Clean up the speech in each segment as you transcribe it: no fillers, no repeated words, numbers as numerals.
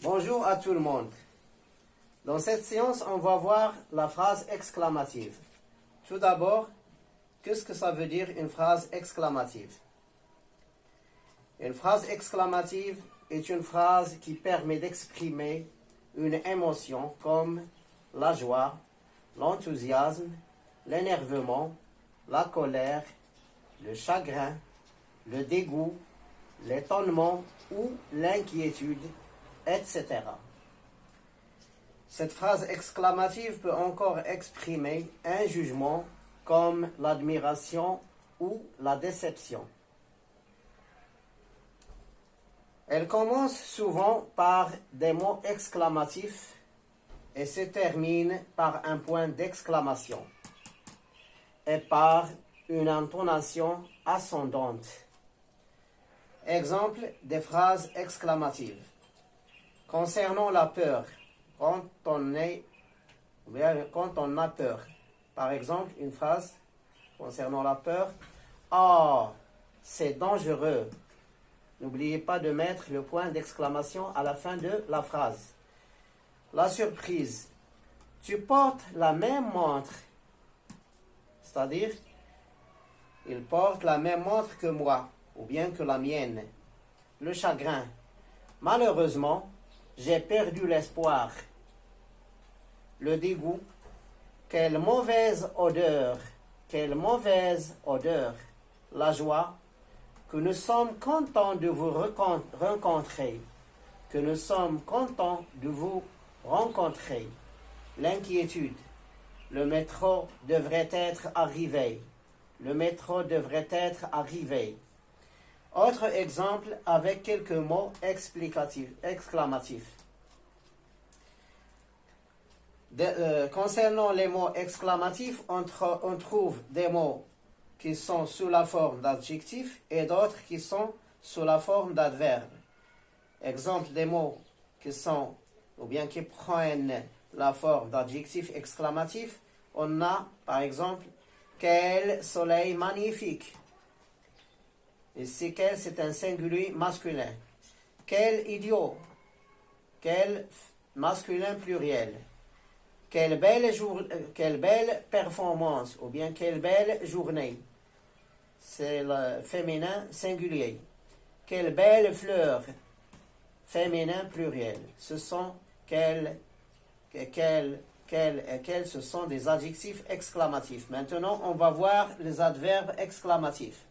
Bonjour à tout le monde. Dans cette séance, on va voir la phrase exclamative. Tout d'abord, qu'est-ce que ça veut dire une phrase exclamative? Une phrase exclamative est une phrase qui permet d'exprimer une émotion comme la joie, l'enthousiasme, l'énervement, la colère, le chagrin, le dégoût, l'étonnement ou l'inquiétude, etc. Cette phrase exclamative peut encore exprimer un jugement comme l'admiration ou la déception. Elle commence souvent par des mots exclamatifs et se termine par un point d'exclamation et par une intonation ascendante. Exemple des phrases exclamatives. Concernant la peur, quand on a peur. Par exemple, une phrase concernant la peur. Oh, c'est dangereux. N'oubliez pas de mettre le point d'exclamation à la fin de la phrase. La surprise. Tu portes la même montre. C'est-à-dire, il porte la même montre que moi, ou bien que la mienne. Le chagrin. Malheureusement, j'ai perdu l'espoir. Le dégoût. Quelle mauvaise odeur. Quelle mauvaise odeur. La joie. Que nous sommes contents de vous rencontrer. Que nous sommes contents de vous rencontrer. L'inquiétude. Le métro devrait être arrivé. Le métro devrait être arrivé. Autre exemple avec quelques mots exclamatifs. Concernant les mots exclamatifs, on trouve des mots qui sont sous la forme d'adjectifs et d'autres qui sont sous la forme d'adverbes. Exemple des mots qui sont ou bien qui prennent la forme d'adjectifs exclamatifs, on a par exemple quel soleil magnifique. Ici, quel, c'est un singulier masculin. Quel idiot. Quel masculin pluriel. Quelle belle performance, ou bien quelle belle journée. C'est le féminin singulier. Quelle belle fleur, féminin pluriel. Ce sont ce sont des adjectifs exclamatifs. Maintenant, on va voir les adverbes exclamatifs.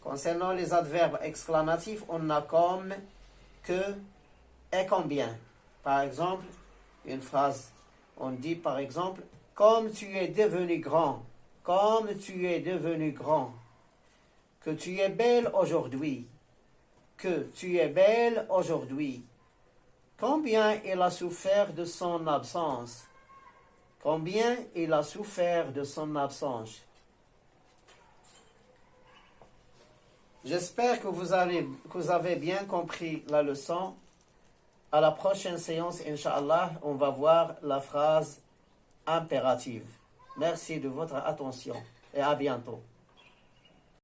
Concernant les adverbes exclamatifs, on a comme, que et combien. Par exemple, une phrase, on dit par exemple, comme tu es devenu grand, comme tu es devenu grand, que tu es belle aujourd'hui, que tu es belle aujourd'hui, combien il a souffert de son absence, combien il a souffert de son absence. J'espère que vous avez bien compris la leçon. À la prochaine séance, Inch'Allah, on va voir la phrase impérative. Merci de votre attention et à bientôt.